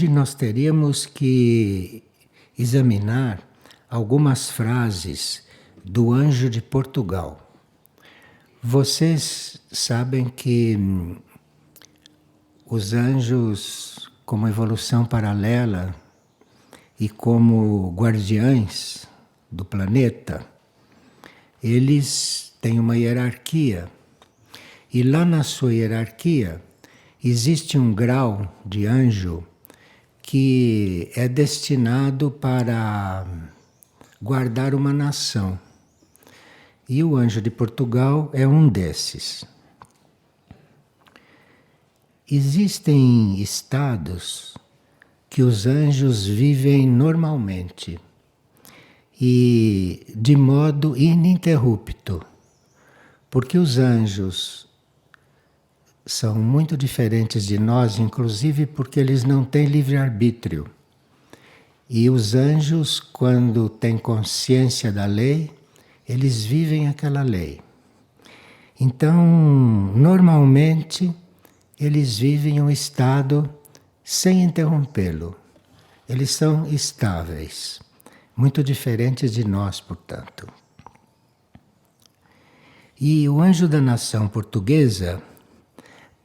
Hoje nós teríamos que examinar algumas frases do Anjo de Portugal. Vocês sabem que os anjos, como evolução paralela e como guardiães do planeta, eles têm uma hierarquia. E lá na sua hierarquia existe um grau de anjo que é destinado para guardar uma nação. E o Anjo de Portugal é um desses. Existem estados que os anjos vivem normalmente e de modo ininterrupto, porque os anjos são muito diferentes de nós, inclusive porque eles não têm livre-arbítrio. E os anjos, quando têm consciência da lei, eles vivem aquela lei. Então, normalmente, eles vivem um estado sem interrompê-lo. Eles são estáveis, muito diferentes de nós, portanto. E o anjo da nação portuguesa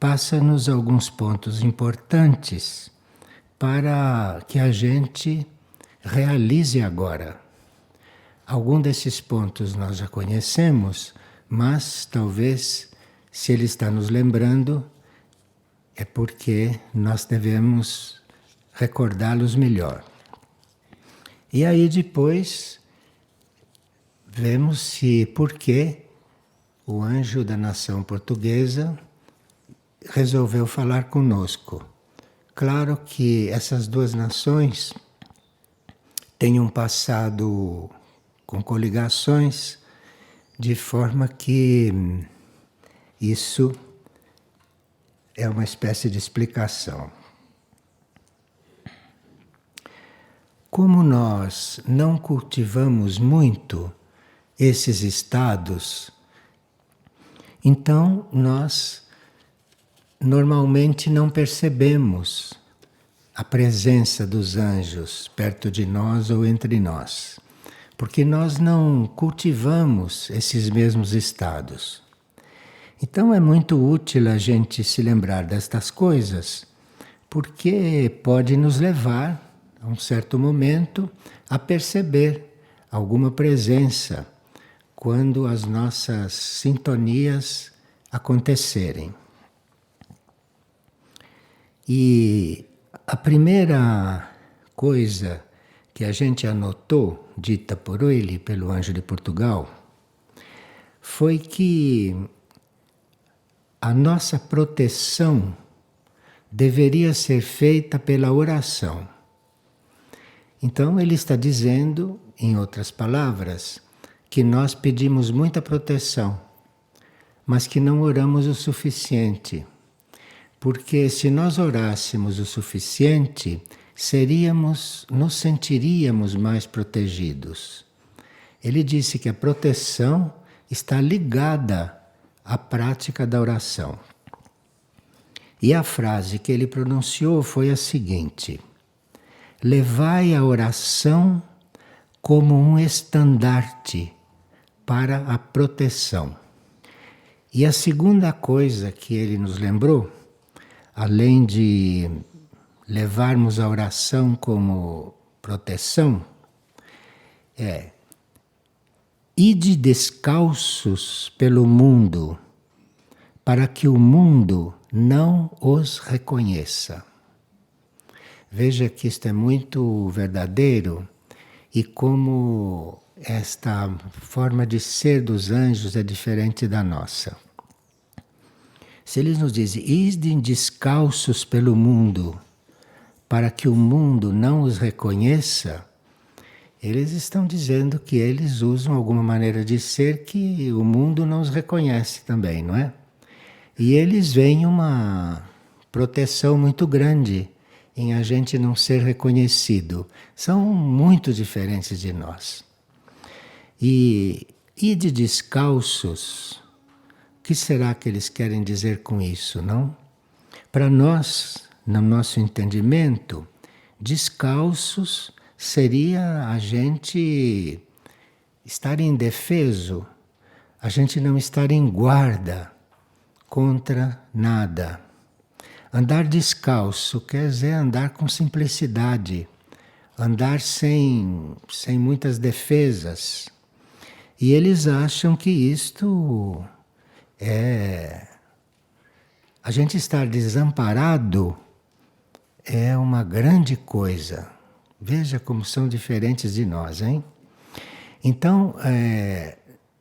passa-nos alguns pontos importantes para que a gente realize agora. Algum desses pontos nós já conhecemos, mas talvez, se ele está nos lembrando, é porque nós devemos recordá-los melhor. E aí depois vemos se por que o anjo da nação portuguesa resolveu falar conosco. Claro que essas duas nações têm um passado com coligações, de forma que isso é uma espécie de explicação. Como nós não cultivamos muito esses estados, então nós normalmente não percebemos a presença dos anjos perto de nós ou entre nós, porque nós não cultivamos esses mesmos estados. Então é muito útil a gente se lembrar destas coisas, porque pode nos levar, a um certo momento, a perceber alguma presença quando as nossas sintonias acontecerem. E a primeira coisa que a gente anotou, dita por ele, pelo Anjo de Portugal, foi que a nossa proteção deveria ser feita pela oração. Então ele está dizendo, em outras palavras, que nós pedimos muita proteção, mas que não oramos o suficiente. Porque se nós orássemos o suficiente, nos sentiríamos mais protegidos. Ele disse que a proteção está ligada à prática da oração. E a frase que ele pronunciou foi a seguinte: levai a oração como um estandarte para a proteção. E a segunda coisa que ele nos lembrou, além de levarmos a oração como proteção, é: ide descalços pelo mundo, para que o mundo não os reconheça. Veja que isto é muito verdadeiro e como esta forma de ser dos anjos é diferente da nossa. Se eles nos dizem, idem descalços pelo mundo, para que o mundo não os reconheça, eles estão dizendo que eles usam alguma maneira de ser que o mundo não os reconhece também, não é? E eles veem uma proteção muito grande em a gente não ser reconhecido. São muito diferentes de nós. E de descalços, o que será que eles querem dizer com isso, não? Para nós, no nosso entendimento, Descalços seria a gente estar indefeso, a gente não estar em guarda contra nada. Andar descalço quer dizer andar com simplicidade, andar sem muitas defesas. E eles acham que isto é. A gente estar desamparado é uma grande coisa. Veja como são diferentes de nós, hein? Então,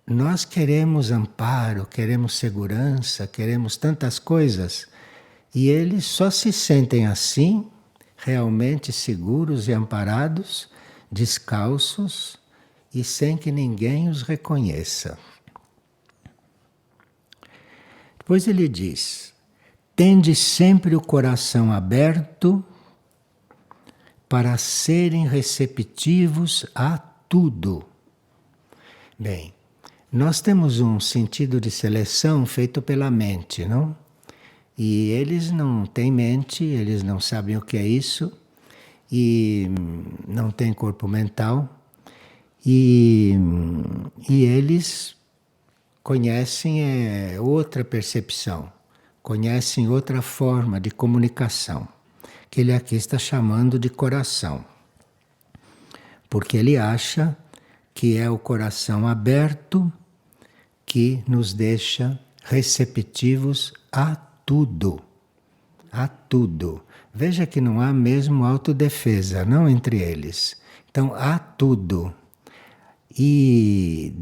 nós queremos amparo, queremos segurança, queremos tantas coisas, e eles só se sentem assim, realmente seguros e amparados, descalços e sem que ninguém os reconheça. Depois ele diz: tende sempre o coração aberto para serem receptivos a tudo. Bem, nós temos um sentido de seleção feito pela mente, não? E eles não têm mente, eles não sabem o que é isso, e não têm corpo mental, e eles conhecem outra percepção, conhecem outra forma de comunicação, que ele aqui está chamando de coração. Porque ele acha que é o coração aberto que nos deixa receptivos a tudo. A tudo. Veja que não há mesmo autodefesa, não entre eles. Então, há tudo. E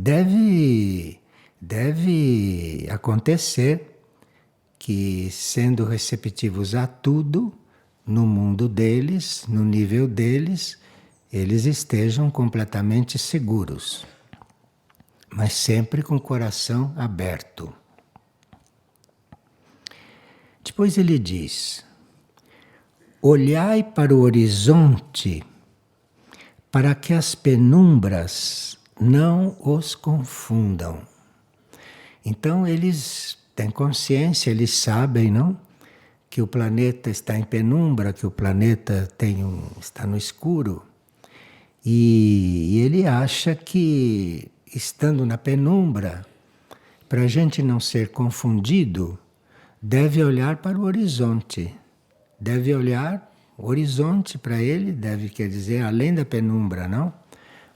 deve acontecer que, sendo receptivos a tudo, no mundo deles, no nível deles, eles estejam completamente seguros, mas sempre com o coração aberto. Depois ele diz: olhai para o horizonte para que as penumbras não os confundam. Então eles têm consciência, eles sabem, não? Que o planeta está em penumbra, que o planeta está no escuro. E ele acha que, estando na penumbra, para a gente não ser confundido, deve olhar para o horizonte. Deve olhar o horizonte para ele, deve quer dizer além da penumbra, não?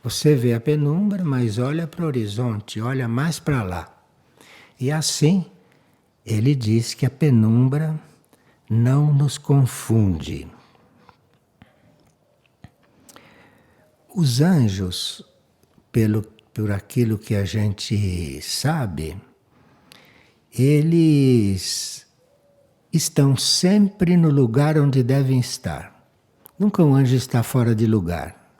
Você vê a penumbra, mas olha para o horizonte, olha mais para lá. E assim, ele diz que a penumbra não nos confunde. Os anjos, por aquilo que a gente sabe, eles estão sempre no lugar onde devem estar. Nunca um anjo está fora de lugar.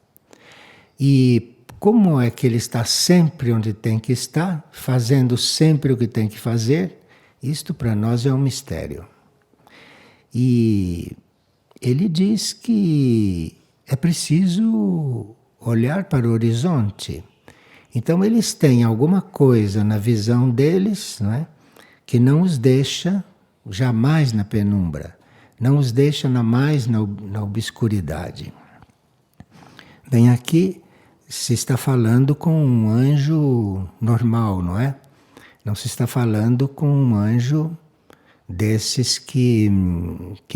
E como é que ele está sempre onde tem que estar, fazendo sempre o que tem que fazer, isto para nós é um mistério. E ele diz que é preciso olhar para o horizonte. Então eles têm alguma coisa na visão deles, não é? Que não os deixa jamais na penumbra, não os deixa mais na obscuridade. Bem, aqui se está falando com um anjo normal, não é? Não se está falando com um anjo desses que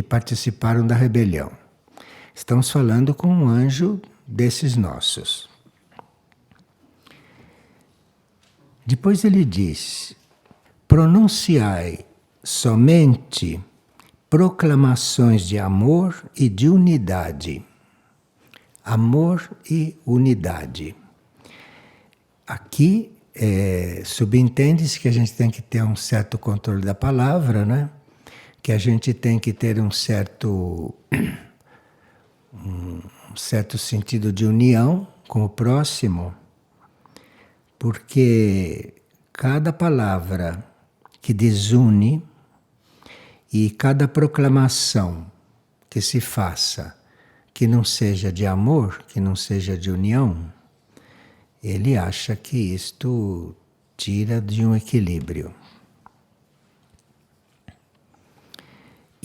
participaram da rebelião. Estamos falando com um anjo desses nossos. Depois ele diz: pronunciai somente proclamações de amor e de unidade. Amor e unidade. Aqui subentende-se que a gente tem que ter um certo controle da palavra, né? Que a gente tem que ter um certo sentido de união com o próximo, porque cada palavra que desune e cada proclamação que se faça que não seja de amor, que não seja de união, ele acha que isto tira de um equilíbrio.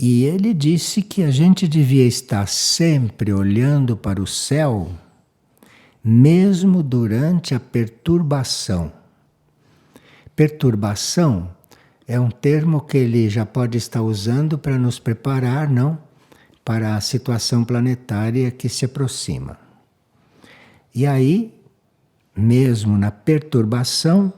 E ele disse que a gente devia estar sempre olhando para o céu, mesmo durante a perturbação. Perturbação é um termo que ele já pode estar usando para nos preparar, não? Para a situação planetária que se aproxima. E aí, mesmo na perturbação,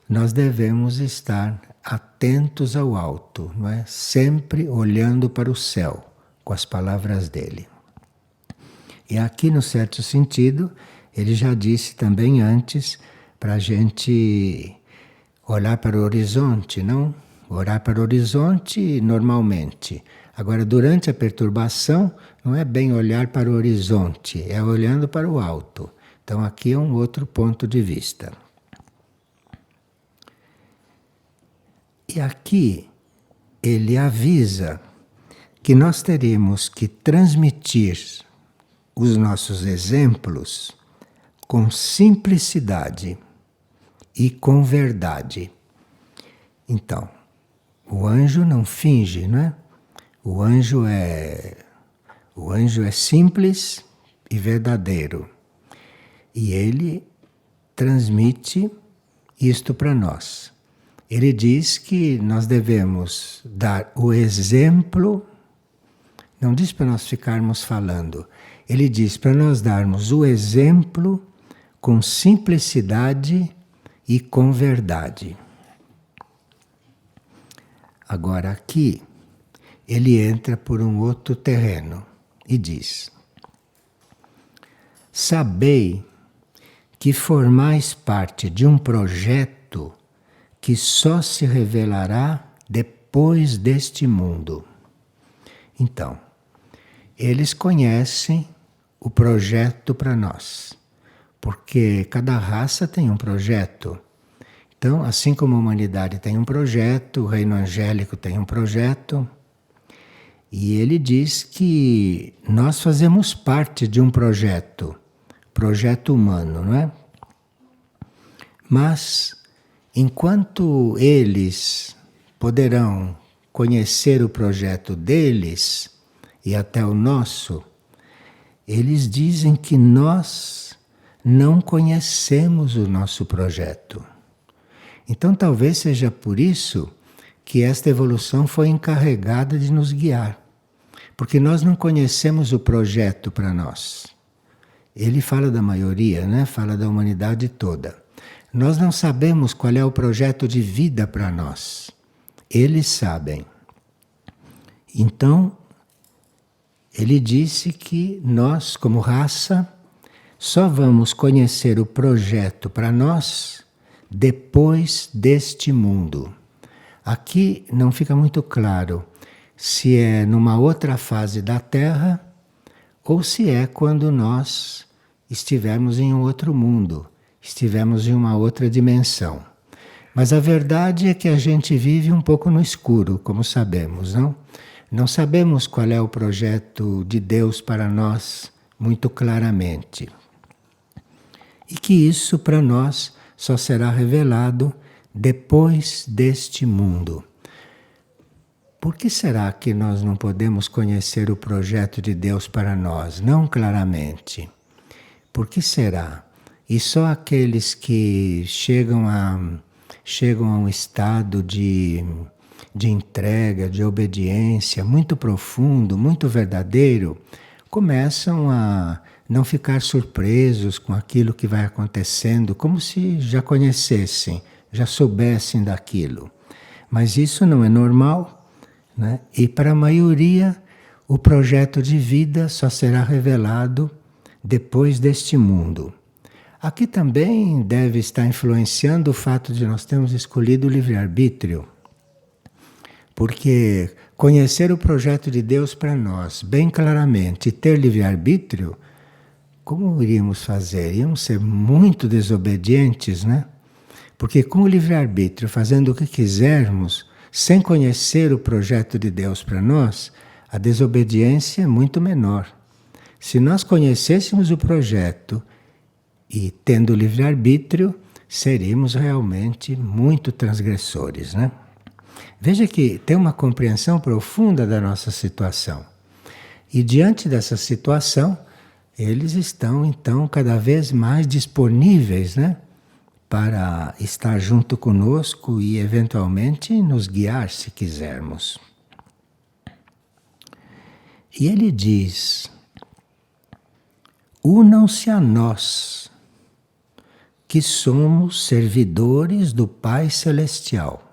nós devemos estar atentos ao alto, não é? Sempre olhando para o céu, com as palavras dele. E aqui, no certo sentido, ele já disse também antes para a gente olhar para o horizonte, não? Orar para o horizonte normalmente. Agora, durante a perturbação, não é bem olhar para o horizonte, é olhando para o alto. Então, aqui é um outro ponto de vista. E aqui ele avisa que nós teremos que transmitir os nossos exemplos com simplicidade e com verdade. Então, o anjo não finge, não é? O anjo é simples e verdadeiro. E ele transmite isto para nós. Ele diz que nós devemos dar o exemplo, não diz para nós ficarmos falando, ele diz para nós darmos o exemplo com simplicidade e com verdade. Agora aqui, ele entra por um outro terreno e diz: sabei que formais parte de um projeto que só se revelará depois deste mundo. Então, eles conhecem o projeto para nós, porque cada raça tem um projeto. Então, assim como a humanidade tem um projeto, o reino angélico tem um projeto, e ele diz que nós fazemos parte de um projeto humano, não é? Mas enquanto eles poderão conhecer o projeto deles e até o nosso, eles dizem que nós não conhecemos o nosso projeto. Então talvez seja por isso que esta evolução foi encarregada de nos guiar, porque nós não conhecemos o projeto para nós. Ele fala da maioria, né? Fala da humanidade toda. Nós não sabemos qual é o projeto de vida para nós. Eles sabem. Então, ele disse que nós, como raça, só vamos conhecer o projeto para nós depois deste mundo. Aqui não fica muito claro se é numa outra fase da Terra ou se é quando nós estivermos em um outro mundo. Estivemos em uma outra dimensão. Mas a verdade é que a gente vive um pouco no escuro, como sabemos, não? Não sabemos qual é o projeto de Deus para nós muito claramente. E que isso para nós só será revelado depois deste mundo. Por que será que nós não podemos conhecer o projeto de Deus para nós, não claramente? Por que será? E só aqueles que chegam a um estado de entrega, de obediência muito profundo, muito verdadeiro, começam a não ficar surpresos com aquilo que vai acontecendo, como se já conhecessem, já soubessem daquilo. Mas isso não é normal, né? E para a maioria, o projeto de vida só será revelado depois deste mundo. Aqui também deve estar influenciando o fato de nós termos escolhido o livre-arbítrio. Porque conhecer o projeto de Deus para nós bem claramente e ter livre-arbítrio, como iríamos fazer? Iríamos ser muito desobedientes, né? Porque com o livre-arbítrio, fazendo o que quisermos, sem conhecer o projeto de Deus para nós, a desobediência é muito menor. Se nós conhecêssemos o projeto e tendo livre-arbítrio, seríamos realmente muito transgressores, né? Veja que tem uma compreensão profunda da nossa situação. E diante dessa situação, eles estão então cada vez mais disponíveis, né, para estar junto conosco e eventualmente nos guiar se quisermos. E ele diz: unam-se a nós, que somos servidores do Pai Celestial.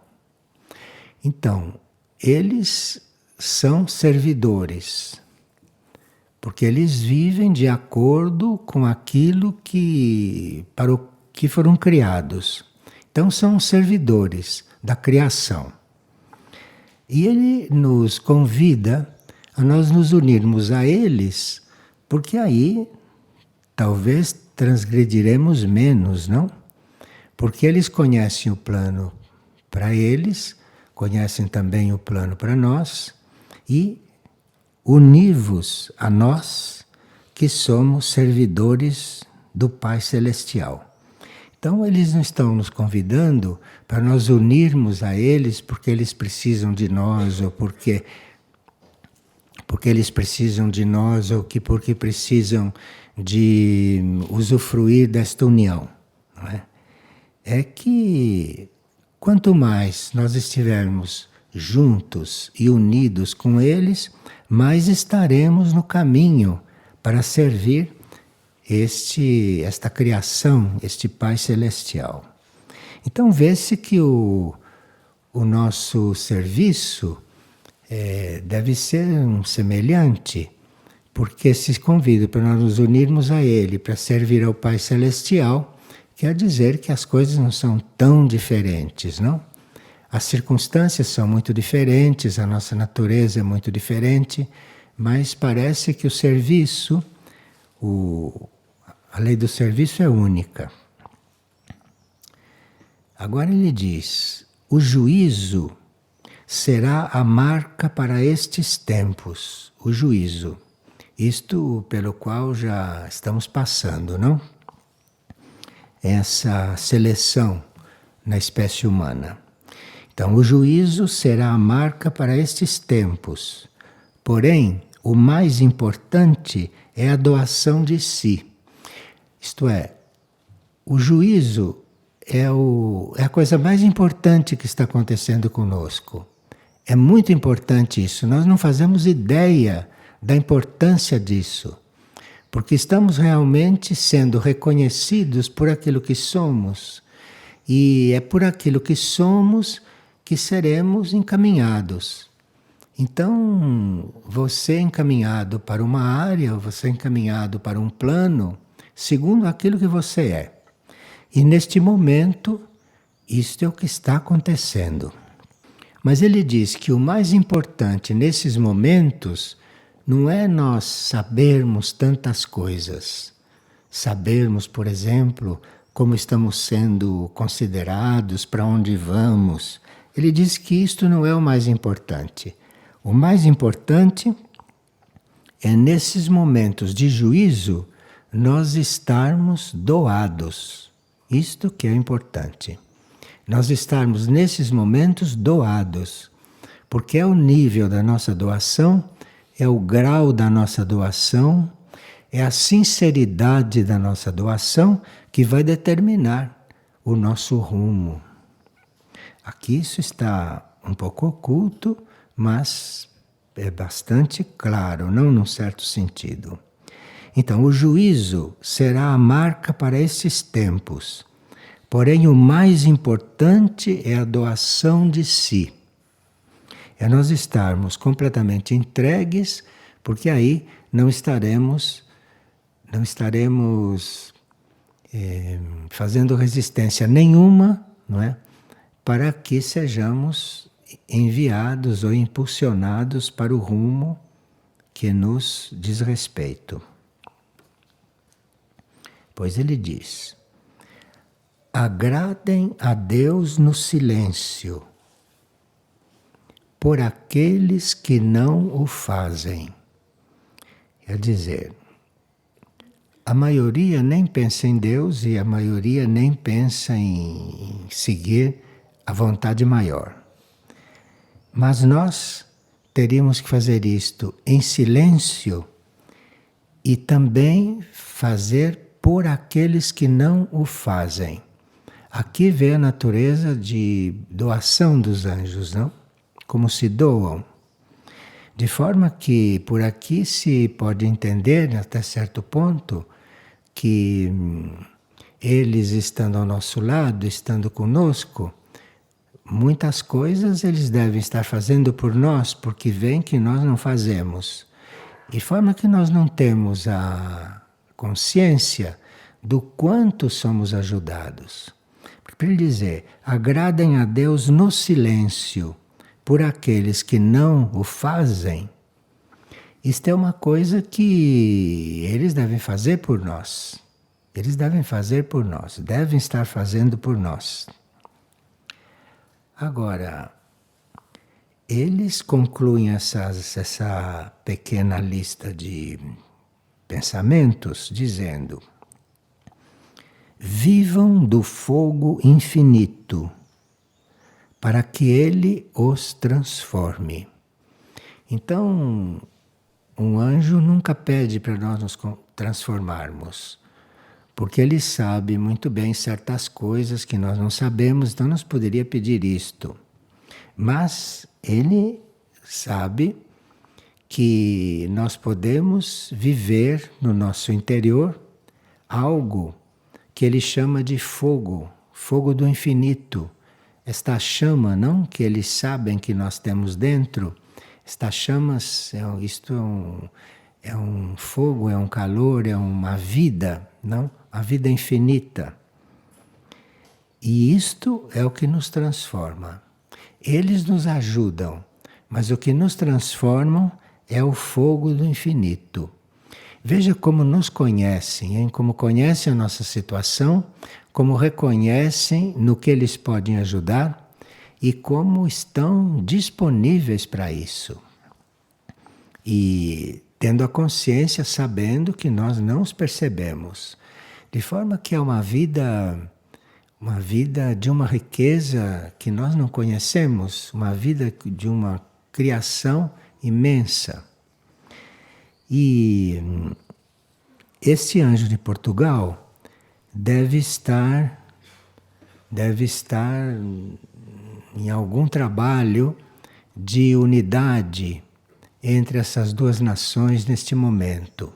Então, eles são servidores, porque eles vivem de acordo com aquilo para o que foram criados. Então, são servidores da criação. E ele nos convida a nós nos unirmos a eles, porque aí talvez transgrediremos menos, não? Porque eles conhecem o plano para eles, conhecem também o plano para nós, e univos a nós, que somos servidores do Pai Celestial. Então eles não estão nos convidando para nós unirmos a eles porque eles precisam de nós, ou porque eles precisam de nós, ou porque precisam de usufruir desta união. Não é? É que quanto mais nós estivermos juntos e unidos com eles, mais estaremos no caminho para servir esta criação, este Pai Celestial. Então vê-se que o nosso serviço deve ser um semelhante, porque se convida para nós nos unirmos a Ele, para servir ao Pai Celestial, quer dizer que as coisas não são tão diferentes, não? As circunstâncias são muito diferentes, a nossa natureza é muito diferente, mas parece que o serviço, a lei do serviço é única. Agora ele diz: o juízo será a marca para estes tempos. O juízo. Isto pelo qual já estamos passando, não? Essa seleção na espécie humana. Então, o juízo será a marca para estes tempos. Porém, o mais importante é a doação de si. Isto é, o juízo é a coisa mais importante que está acontecendo conosco. É muito importante isso. Nós não fazemos ideia da importância disso. Porque estamos realmente sendo reconhecidos por aquilo que somos. E é por aquilo que somos que seremos encaminhados. Então, você é encaminhado para uma área, você é encaminhado para um plano, segundo aquilo que você é. E neste momento, isto é o que está acontecendo. Mas ele diz que o mais importante nesses momentos não é nós sabermos tantas coisas. Sabermos, por exemplo, como estamos sendo considerados, para onde vamos. Ele diz que isto não é o mais importante. O mais importante é nesses momentos de juízo nós estarmos doados. Isto que é importante. Nós estarmos nesses momentos doados. Porque é o nível da nossa doação, é o grau da nossa doação, é a sinceridade da nossa doação que vai determinar o nosso rumo. Aqui isso está um pouco oculto, mas é bastante claro, não num certo sentido. Então, o juízo será a marca para esses tempos. Porém, o mais importante é a doação de si. É nós estarmos completamente entregues, porque aí não estaremos fazendo resistência nenhuma, não é? Para que sejamos enviados ou impulsionados para o rumo que nos diz respeito. Pois ele diz: agradem a Deus no silêncio, por aqueles que não o fazem. Quer dizer, a maioria nem pensa em Deus e a maioria nem pensa em seguir a vontade maior. Mas nós teríamos que fazer isto em silêncio e também fazer por aqueles que não o fazem. Aqui vê a natureza de doação dos anjos, não? Como se doam. De forma que por aqui se pode entender, até certo ponto, que eles estando ao nosso lado, estando conosco, muitas coisas eles devem estar fazendo por nós, porque veem que nós não fazemos. De forma que nós não temos a consciência do quanto somos ajudados. Para ele dizer, agradem a Deus no silêncio por aqueles que não o fazem. Isto é uma coisa que eles devem fazer por nós. Eles devem fazer por nós, devem estar fazendo por nós. Agora, eles concluem essa pequena lista de pensamentos dizendo: vivam do fogo infinito, para que ele os transforme. Então, um anjo nunca pede para nós nos transformarmos, porque ele sabe muito bem certas coisas que nós não sabemos, então nos poderia pedir isto. Mas ele sabe que nós podemos viver no nosso interior algo que ele chama de fogo, fogo do infinito. Esta chama, não que eles sabem que nós temos dentro, estas chamas, isto é um fogo, é um calor, é uma vida, não? A vida infinita. E isto é o que nos transforma. Eles nos ajudam, mas o que nos transformam é o fogo do infinito. Veja como nos conhecem, hein? Como conhecem a nossa situação, como reconhecem no que eles podem ajudar e como estão disponíveis para isso. E tendo a consciência, sabendo que nós não os percebemos. De forma que é uma vida de uma riqueza que nós não conhecemos, uma vida de uma criação imensa. E este anjo de Portugal deve estar em algum trabalho de unidade entre essas duas nações neste momento.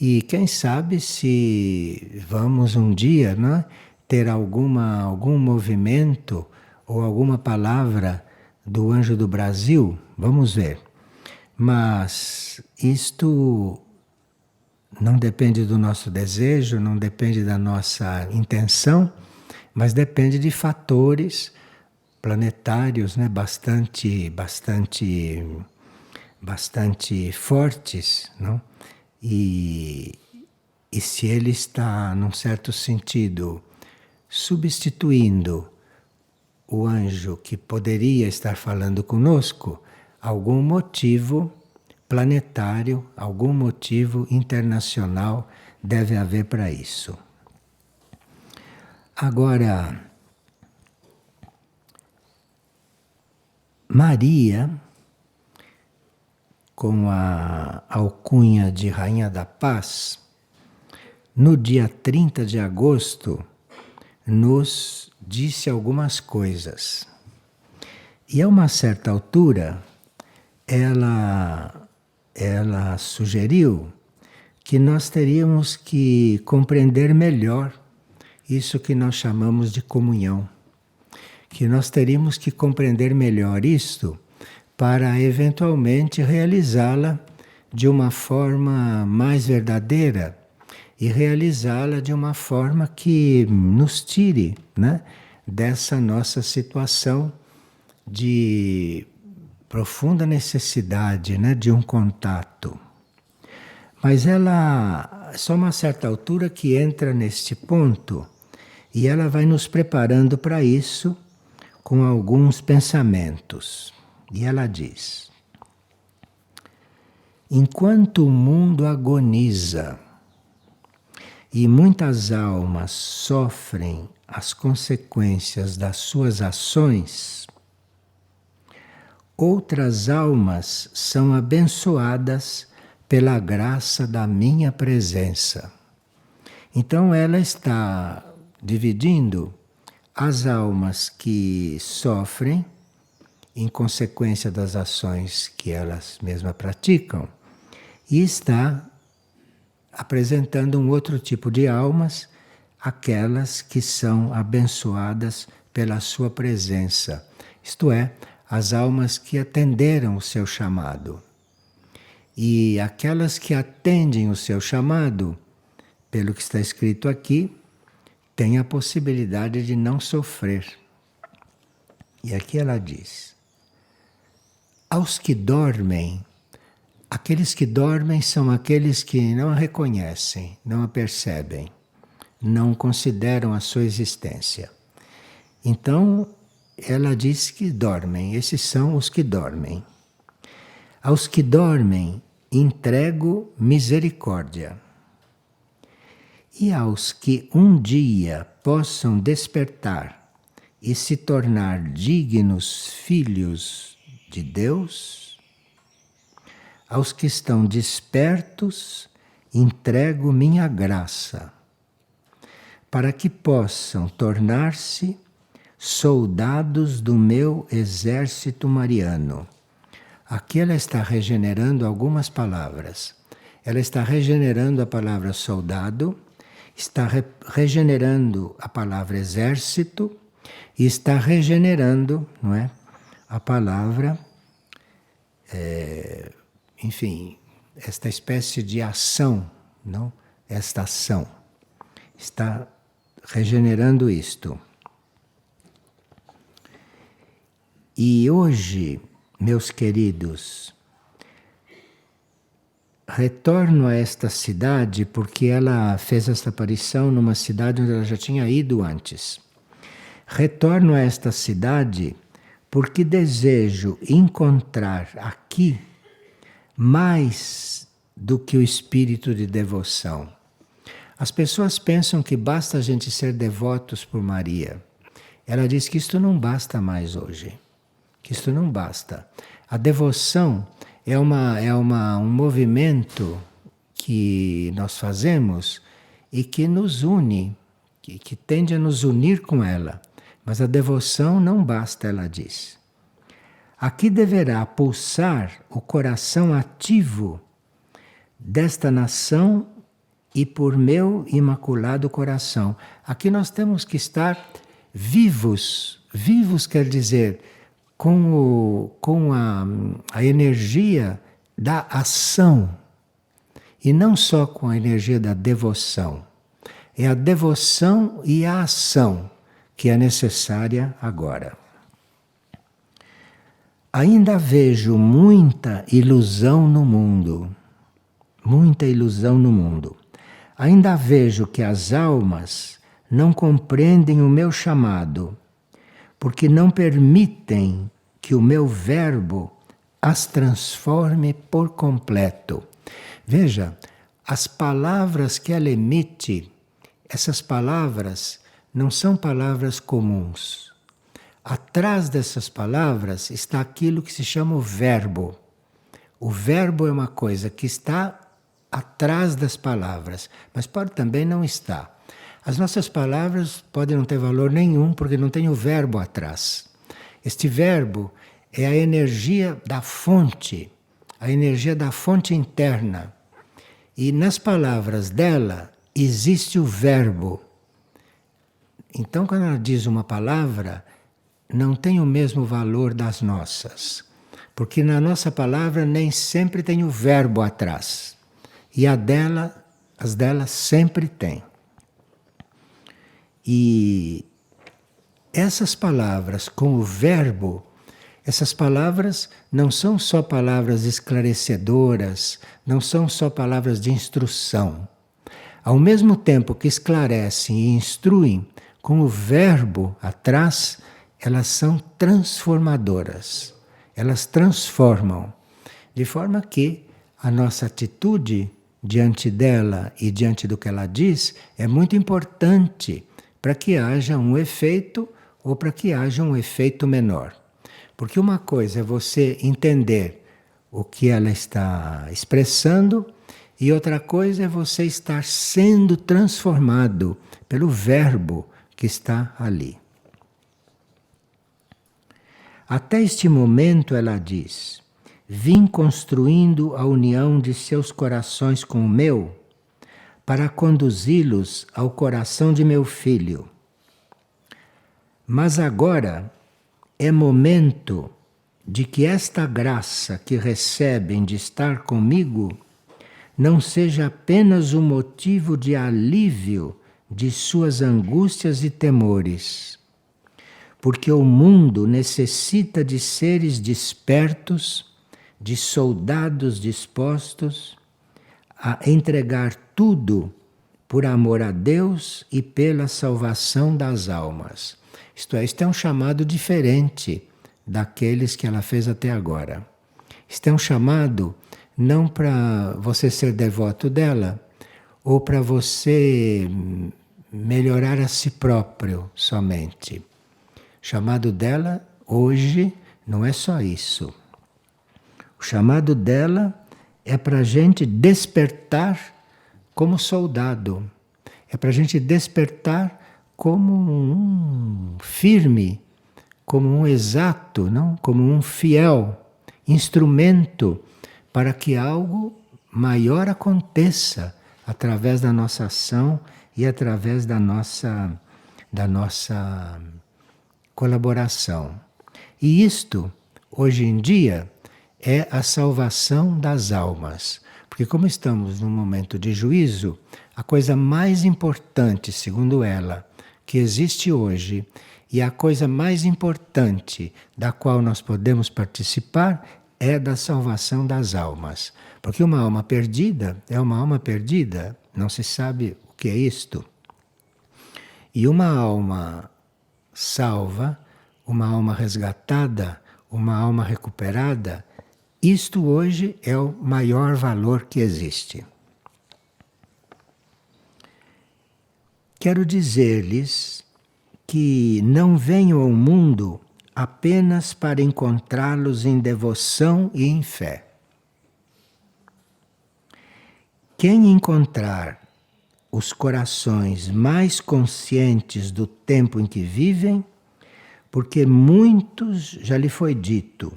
E quem sabe se vamos um dia, né, ter algum movimento ou alguma palavra do Anjo do Brasil, vamos ver. Mas isto não depende do nosso desejo, não depende da nossa intenção, mas depende de fatores planetários, né, bastante fortes, não? E se ele está, num certo sentido, substituindo o anjo que poderia estar falando conosco, algum motivo planetário, algum motivo internacional deve haver para isso. Agora, Maria, com a alcunha de Rainha da Paz, no dia 30 de agosto, nos disse algumas coisas. E a uma certa altura, ela sugeriu que nós teríamos que compreender melhor isso que nós chamamos de comunhão. Que nós teríamos que compreender melhor isto para eventualmente realizá-la de uma forma mais verdadeira e realizá-la de uma forma que nos tire, né, dessa nossa situação de profunda necessidade, né, de um contato. Mas ela, só uma certa altura que entra neste ponto e ela vai nos preparando para isso com alguns pensamentos. E ela diz: enquanto o mundo agoniza e muitas almas sofrem as consequências das suas ações, outras almas são abençoadas pela graça da minha presença. Então ela está dividindo as almas que sofrem em consequência das ações que elas mesmas praticam e está apresentando um outro tipo de almas, aquelas que são abençoadas pela sua presença, isto é, as almas que atenderam o seu chamado. E aquelas que atendem o seu chamado, pelo que está escrito aqui, têm a possibilidade de não sofrer. E aqui ela diz: aos que dormem, aqueles que dormem são aqueles que não a reconhecem, não a percebem, não consideram a sua existência. Então, ela diz que dormem, esses são os que dormem. Aos que dormem, entrego misericórdia. E aos que um dia possam despertar e se tornar dignos filhos de Deus, aos que estão despertos, entrego minha graça, para que possam tornar-se soldados do meu exército mariano. Aqui ela está regenerando algumas palavras. Ela está regenerando a palavra soldado, está regenerando a palavra exército e está regenerando, não é, a palavra, enfim, esta espécie de ação, não? Esta ação. Está regenerando isto. E hoje, meus queridos, retorno a esta cidade porque ela fez esta aparição numa cidade onde ela já tinha ido antes. Retorno a esta cidade porque desejo encontrar aqui mais do que o espírito de devoção. As pessoas pensam que basta a gente ser devotos por Maria. Ela diz que isto não basta mais hoje. Que isto não basta. A devoção é um movimento que nós fazemos e que nos une, que tende a nos unir com ela. Mas a devoção não basta, ela diz. Aqui deverá pulsar o coração ativo desta nação e por meu imaculado coração. Aqui nós temos que estar vivos. Vivos quer dizer com a energia da ação e não só com a energia da devoção. É a devoção e a ação que é necessária agora. Ainda vejo muita ilusão no mundo. Muita ilusão no mundo. Ainda vejo que as almas não compreendem o meu chamado, porque não permitem que o meu verbo as transforme por completo. Veja, as palavras que ela emite, essas palavras não são palavras comuns. Atrás dessas palavras está aquilo que se chama o verbo. O verbo é uma coisa que está atrás das palavras, mas pode também não estar. As nossas palavras podem não ter valor nenhum porque não tem o verbo atrás. Este verbo é a energia da fonte, a energia da fonte interna. E nas palavras dela existe o verbo. Então, quando ela diz uma palavra, não tem o mesmo valor das nossas. Porque na nossa palavra nem sempre tem o verbo atrás. E as dela sempre tem. E essas palavras com o verbo, essas palavras não são só palavras esclarecedoras, não são só palavras de instrução. Ao mesmo tempo que esclarecem e instruem, com o verbo atrás, elas são transformadoras. Elas transformam. De forma que a nossa atitude diante dela e diante do que ela diz é muito importante para que haja um efeito ou para que haja um efeito menor. Porque uma coisa é você entender o que ela está expressando, e outra coisa é você estar sendo transformado pelo verbo que está ali. Até este momento, ela diz, vim construindo a união de seus corações com o meu, para conduzi-los ao coração de meu filho. Mas agora é momento de que esta graça que recebem de estar comigo não seja apenas um motivo de alívio de suas angústias e temores, porque o mundo necessita de seres despertos, de soldados dispostos a entregar tudo por amor a Deus e pela salvação das almas. Isto é, este é um chamado diferente daqueles que ela fez até agora. Este é um chamado não para você ser devoto dela ou para você melhorar a si próprio somente. O chamado dela hoje não é só isso. O chamado dela é para a gente despertar como soldado. É para a gente despertar como um firme, como um exato, não? Como um fiel instrumento para que algo maior aconteça através da nossa ação e através da nossa colaboração. E isto, hoje em dia, é a salvação das almas. Porque como estamos num momento de juízo, a coisa mais importante, segundo ela, que existe hoje, e a coisa mais importante da qual nós podemos participar é da salvação das almas. Porque uma alma perdida é uma alma perdida, não se sabe o que é isto. E uma alma salva, uma alma resgatada, uma alma recuperada, isto hoje é o maior valor que existe. Quero dizer-lhes que não venho ao mundo apenas para encontrá-los em devoção e em fé. Quem encontrar os corações mais conscientes do tempo em que vivem, porque muitos já lhe foi dito,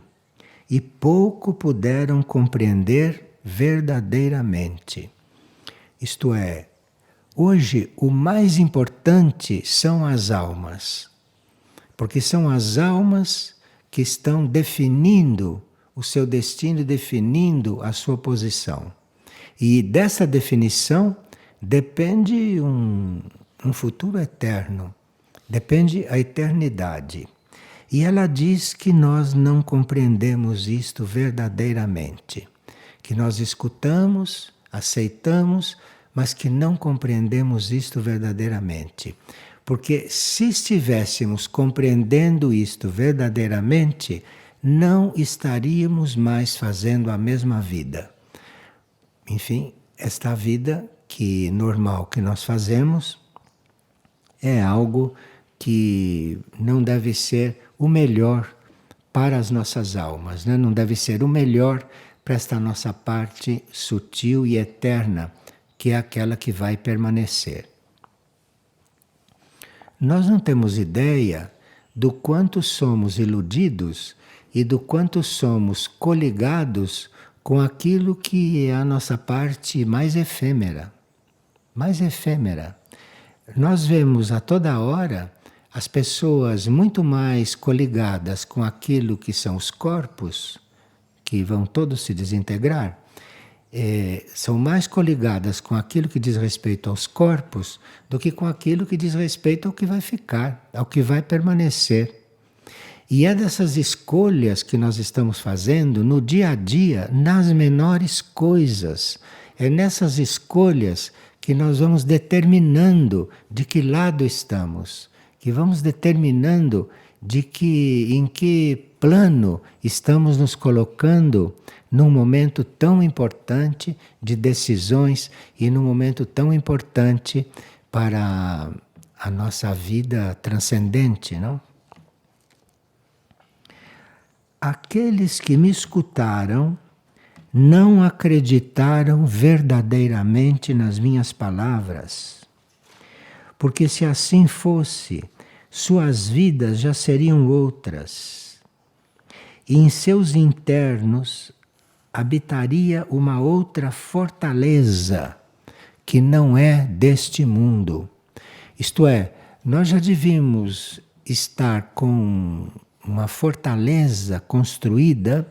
e pouco puderam compreender verdadeiramente. Isto é, hoje o mais importante são as almas, porque são as almas que estão definindo o seu destino, definindo a sua posição. E dessa definição depende um futuro eterno, depende a eternidade. E ela diz que nós não compreendemos isto verdadeiramente, que nós escutamos, aceitamos, mas que não compreendemos isto verdadeiramente. Porque se estivéssemos compreendendo isto verdadeiramente, não estaríamos mais fazendo a mesma vida. Enfim, esta vida que normal que nós fazemos é algo que não deve ser o melhor para as nossas almas, né? Não deve ser o melhor para esta nossa parte sutil e eterna, que é aquela que vai permanecer. Nós não temos ideia do quanto somos iludidos e do quanto somos coligados com aquilo que é a nossa parte mais efêmera. Mais efêmera. Nós vemos a toda hora as pessoas muito mais coligadas com aquilo que são os corpos, que vão todos se desintegrar, são mais coligadas com aquilo que diz respeito aos corpos do que com aquilo que diz respeito ao que vai ficar, ao que vai permanecer. E é dessas escolhas que nós estamos fazendo no dia a dia, nas menores coisas. É nessas escolhas que nós vamos determinando de que lado estamos, que vamos determinando em que plano estamos nos colocando num momento tão importante de decisões e num momento tão importante para a nossa vida transcendente, não? aqueles que me escutaram não acreditaram verdadeiramente nas minhas palavras, porque se assim fosse, suas vidas já seriam outras, e em seus internos habitaria uma outra fortaleza que não é deste mundo. Isto é, nós já devíamos estar com uma fortaleza construída,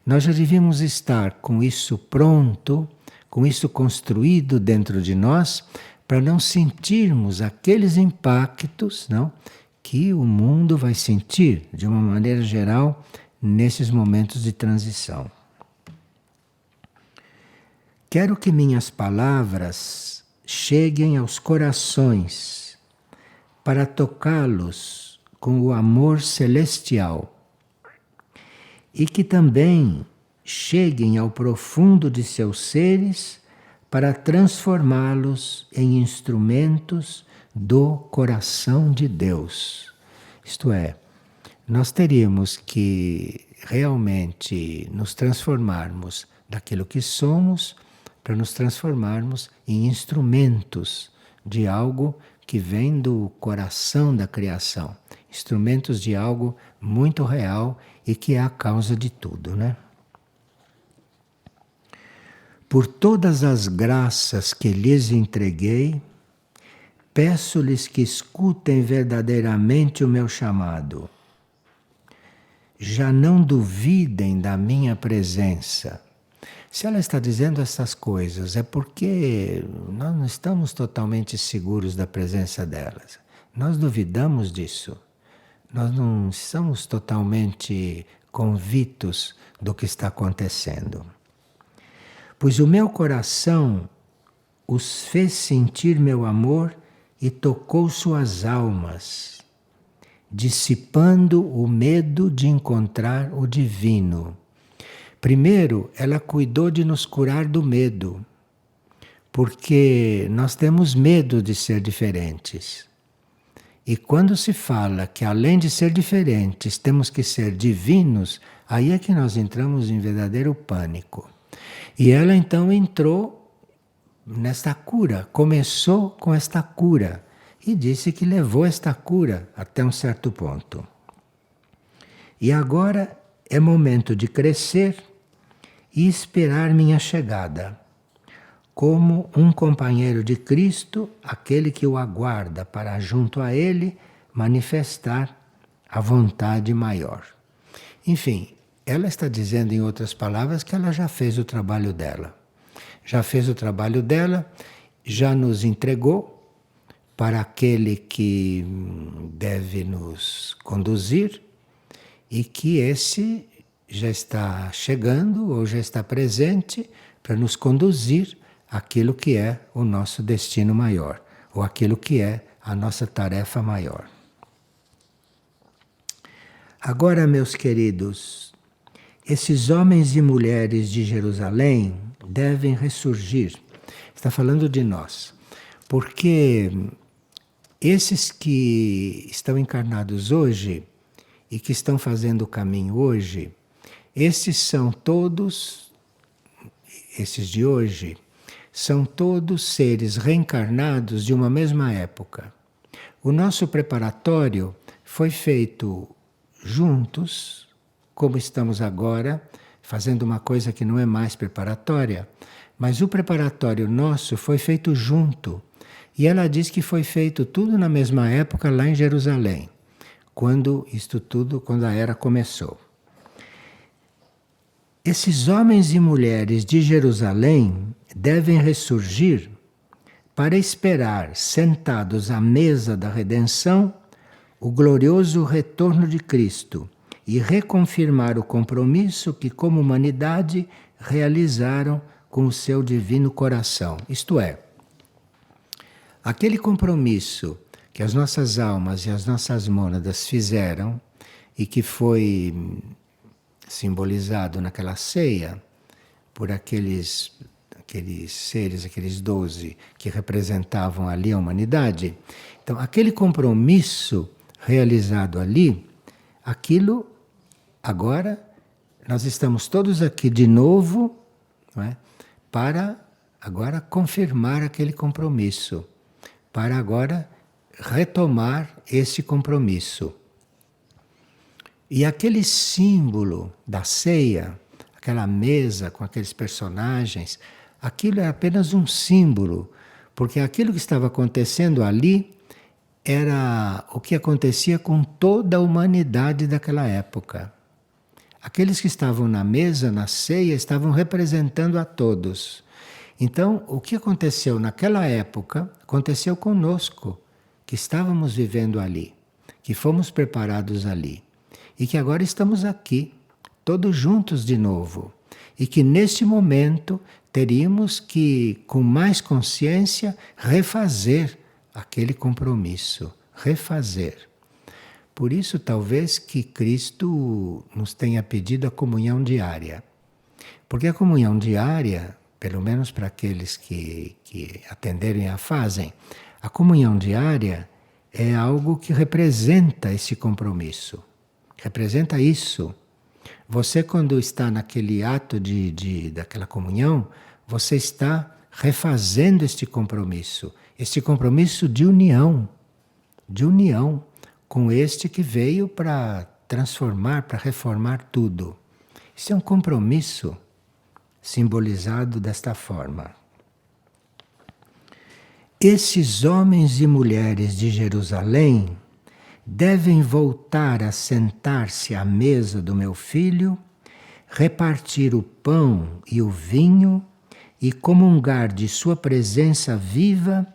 nós já devíamos estar com isso pronto, com isso construído dentro de nós, para não sentirmos aqueles impactos, não, que o mundo vai sentir, de uma maneira geral, nesses momentos de transição. Quero que minhas palavras cheguem aos corações para tocá-los com o amor celestial e que também cheguem ao profundo de seus seres para transformá-los em instrumentos do coração de Deus. Isto é, nós teríamos que realmente nos transformarmos daquilo que somos para nos transformarmos em instrumentos de algo que vem do coração da criação, instrumentos de algo muito real e que é a causa de tudo, né? Por todas as graças que lhes entreguei, peço-lhes que escutem verdadeiramente o meu chamado. Já não duvidem da minha presença. Se ela está dizendo essas coisas, é porque nós não estamos totalmente seguros da presença delas. Nós duvidamos disso. Nós não estamos totalmente convictos do que está acontecendo. Pois o meu coração os fez sentir meu amor e tocou suas almas, dissipando o medo de encontrar o divino. Primeiro, ela cuidou de nos curar do medo, porque nós temos medo de ser diferentes. E quando se fala que além de ser diferentes, temos que ser divinos, aí é que nós entramos em verdadeiro pânico. E ela então entrou nesta cura, começou com esta cura e disse que levou esta cura até um certo ponto. E agora é momento de crescer e esperar minha chegada, como um companheiro de Cristo, aquele que o aguarda para junto a ele manifestar a vontade maior. Enfim, ela está dizendo em outras palavras que ela já fez o trabalho dela. Já fez o trabalho dela, já nos entregou para aquele que deve nos conduzir e que esse já está chegando ou já está presente para nos conduzir àquilo que é o nosso destino maior, ou aquilo que é a nossa tarefa maior. Agora, meus queridos, esses homens e mulheres de Jerusalém devem ressurgir. Está falando de nós, porque esses que estão encarnados hoje e que estão fazendo o caminho hoje, esses são todos, esses de hoje, são todos seres reencarnados de uma mesma época. O nosso preparatório foi feito juntos, como estamos agora, fazendo uma coisa que não é mais preparatória, mas o preparatório nosso foi feito junto. E ela diz que foi feito tudo na mesma época lá em Jerusalém, quando isto tudo, quando a era começou. Esses homens e mulheres de Jerusalém devem ressurgir para esperar, sentados à mesa da redenção, o glorioso retorno de Cristo e reconfirmar o compromisso que, como humanidade, realizaram com o seu divino coração. Isto é, aquele compromisso que as nossas almas e as nossas mônadas fizeram e que foi simbolizado naquela ceia por aqueles seres, aqueles 12 que representavam ali a humanidade. Então, aquele compromisso realizado ali, aquilo agora nós estamos todos aqui de novo, não é? Para agora confirmar aquele compromisso, para agora retomar esse compromisso. E aquele símbolo da ceia, aquela mesa com aqueles personagens, aquilo é apenas um símbolo, porque aquilo que estava acontecendo ali era o que acontecia com toda a humanidade daquela época. Aqueles que estavam na mesa, na ceia, estavam representando a todos. Então, o que aconteceu naquela época, aconteceu conosco, que estávamos vivendo ali, que fomos preparados ali, e que agora estamos aqui, todos juntos de novo. E que neste momento teríamos que, com mais consciência, refazer aquele compromisso, refazer. Por isso, talvez que Cristo nos tenha pedido a comunhão diária. Porque a comunhão diária, pelo menos para aqueles que atenderem a fazem, a comunhão diária é algo que representa esse compromisso. Representa isso. Você, quando está naquele ato daquela comunhão, você está refazendo este compromisso de união com este que veio para transformar, para reformar tudo. Isso é um compromisso simbolizado desta forma. Esses homens e mulheres de Jerusalém devem voltar a sentar-se à mesa do meu filho, repartir o pão e o vinho e comungar de sua presença viva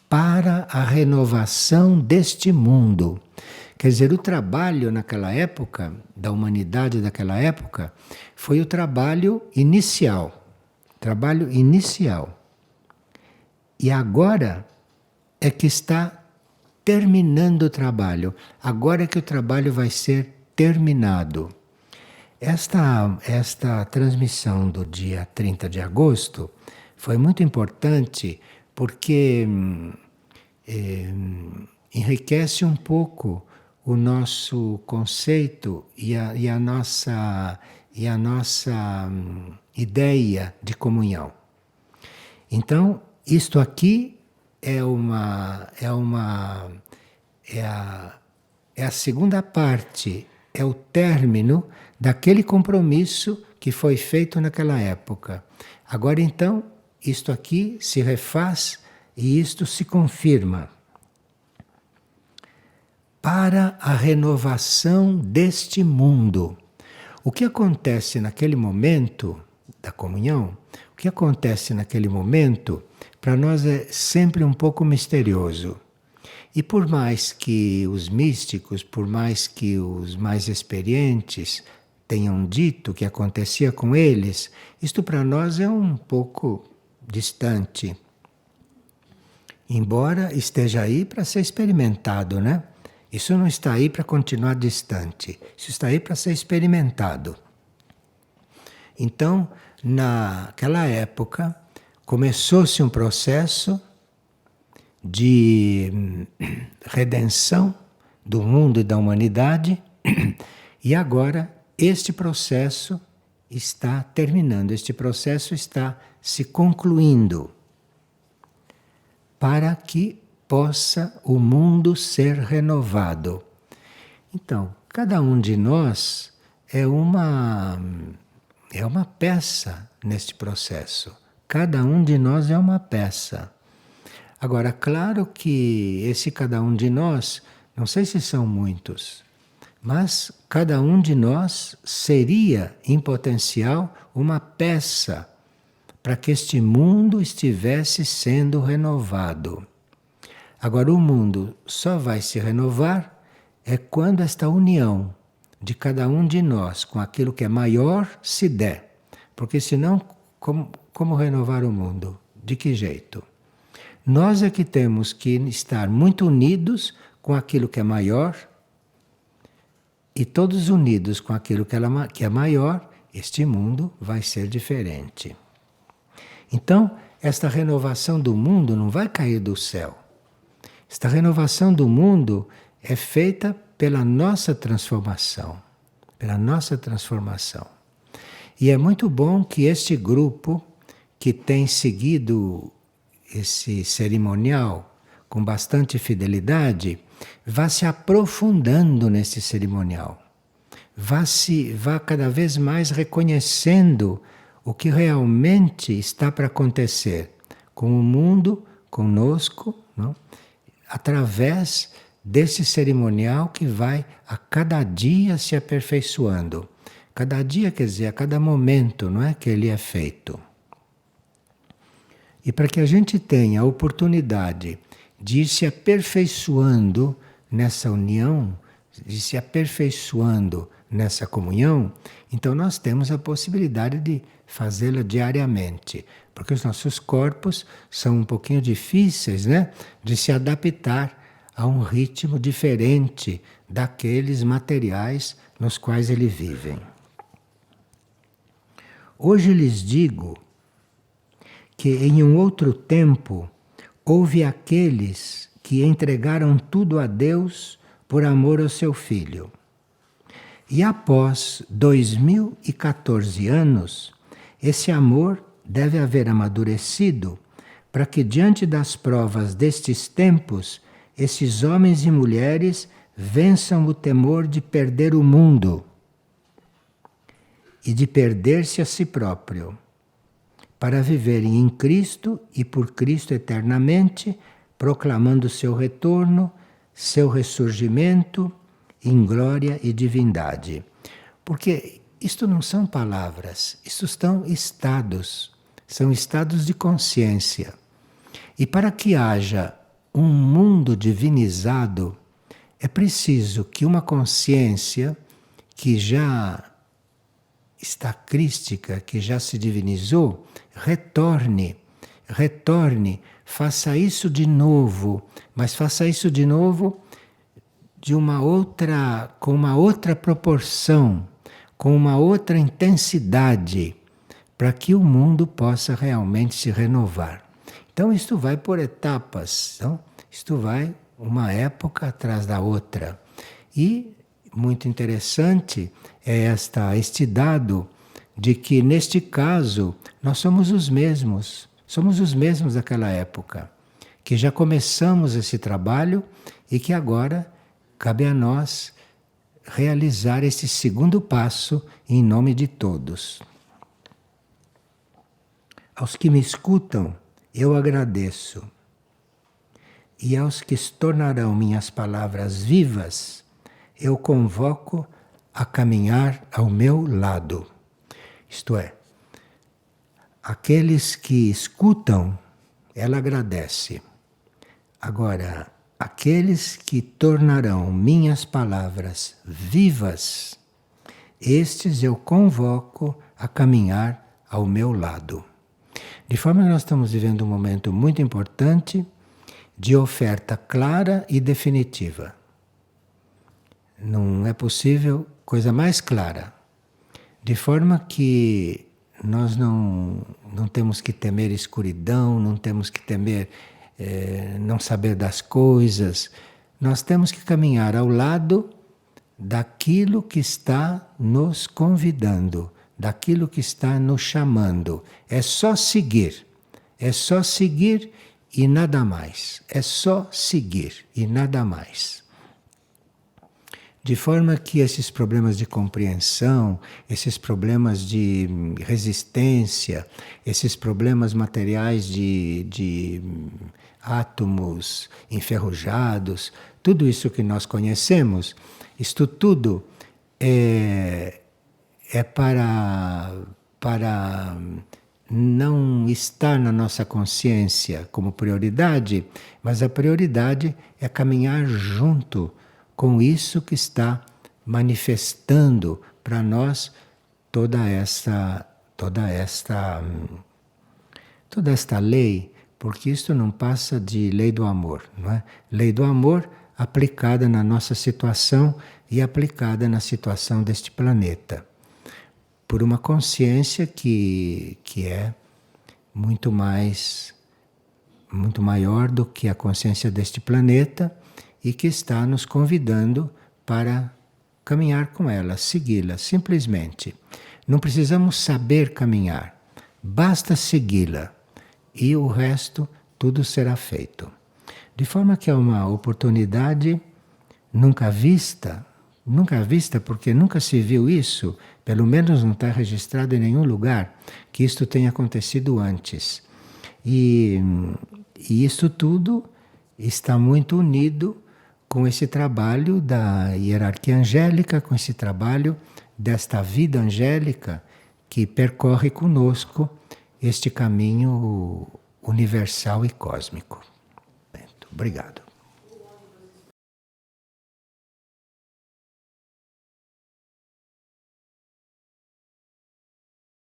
para a renovação deste mundo. Quer dizer, o trabalho naquela época, da humanidade daquela época, foi o trabalho inicial. Trabalho inicial. E agora é que está terminando o trabalho. Agora é que o trabalho vai ser terminado. Esta transmissão do dia 30 de agosto foi muito importante porque enriquece um pouco o nosso conceito e a nossa ideia de comunhão. Então, isto aqui é a segunda parte, é o término daquele compromisso que foi feito naquela época. Agora então, isto aqui se refaz e isto se confirma. Para a renovação deste mundo. O que acontece naquele momento da comunhão, o que acontece naquele momento, para nós é sempre um pouco misterioso. E por mais que os místicos, por mais que os mais experientes tenham dito o que acontecia com eles, isto para nós é um pouco distante. Embora esteja aí para ser experimentado, né? Isso não está aí para continuar distante. Isso está aí para ser experimentado. Então, naquela época, começou-se um processo de redenção do mundo e da humanidade, e agora este processo está terminando, este processo está se concluindo, para que possa o mundo ser renovado. Então, cada um de nós é uma peça neste processo. Cada um de nós é uma peça. Agora, claro que esse cada um de nós, não sei se são muitos, mas cada um de nós seria, em potencial, uma peça para que este mundo estivesse sendo renovado. Agora, o mundo só vai se renovar é quando esta união de cada um de nós com aquilo que é maior se der. Porque senão, como renovar o mundo? De que jeito? Nós é que temos que estar muito unidos com aquilo que é maior, e todos unidos com aquilo que é maior, este mundo vai ser diferente. Então, esta renovação do mundo não vai cair do céu. Esta renovação do mundo é feita pela nossa transformação, pela nossa transformação. E é muito bom que este grupo que tem seguido esse cerimonial com bastante fidelidade vá se aprofundando nesse cerimonial. Vá cada vez mais reconhecendo o que realmente está para acontecer com o mundo, conosco, não? Através desse cerimonial que vai a cada dia se aperfeiçoando. Cada dia, quer dizer, a cada momento, não é, que ele é feito. E para que a gente tenha a oportunidade de ir se aperfeiçoando nessa união, de se aperfeiçoando nessa comunhão, então nós temos a possibilidade de fazê-la diariamente, porque os nossos corpos são um pouquinho difíceis, né, de se adaptar a um ritmo diferente daqueles materiais nos quais eles vivem. Hoje lhes digo que em um outro tempo houve aqueles que entregaram tudo a Deus por amor ao seu Filho. E após 2014 anos, esse amor deve haver amadurecido para que diante das provas destes tempos, esses homens e mulheres vençam o temor de perder o mundo e de perder-se a si próprio, para viverem em Cristo e por Cristo eternamente, proclamando seu retorno, seu ressurgimento em glória e divindade. Porque isto não são palavras, isto são estados de consciência. E para que haja um mundo divinizado, é preciso que uma consciência que já está crística, que já se divinizou, retorne, faça isso de novo, mas faça isso de novo com uma outra proporção, com uma outra intensidade, para que o mundo possa realmente se renovar. Então isto vai por etapas, então, isto vai uma época atrás da outra. E muito interessante é este dado de que neste caso nós somos os mesmos daquela época, que já começamos esse trabalho e que agora cabe a nós realizar esse segundo passo em nome de todos. Aos que me escutam, eu agradeço. E aos que se tornarão minhas palavras vivas, eu convoco a caminhar ao meu lado. Isto é, aqueles que escutam, ela agradece. Agora, aqueles que tornarão minhas palavras vivas, estes eu convoco a caminhar ao meu lado. De forma que nós estamos vivendo um momento muito importante de oferta clara e definitiva. Não é possível coisa mais clara. De forma que nós não temos que temer escuridão, não temos que temer não saber das coisas. Nós temos que caminhar ao lado daquilo que está nos convidando, daquilo que está nos chamando. É só seguir e nada mais. É só seguir e nada mais. De forma que esses problemas de compreensão, esses problemas de resistência, esses problemas materiais de átomos enferrujados, tudo isso que nós conhecemos, isto tudo é para não estar na nossa consciência como prioridade, mas a prioridade é caminhar junto com isso que está manifestando para nós toda esta lei, porque isto não passa de lei do amor, não é? Lei do amor aplicada na nossa situação e aplicada na situação deste planeta, por uma consciência que é muito maior do que a consciência deste planeta, e que está nos convidando para caminhar com ela, segui-la, simplesmente. Não precisamos saber caminhar, basta segui-la e o resto tudo será feito. De forma que é uma oportunidade nunca vista porque nunca se viu isso, pelo menos não está registrado em nenhum lugar que isto tenha acontecido antes. E isso tudo está muito unido com esse trabalho da hierarquia angélica, com esse trabalho desta vida angélica que percorre conosco este caminho universal e cósmico. Obrigado.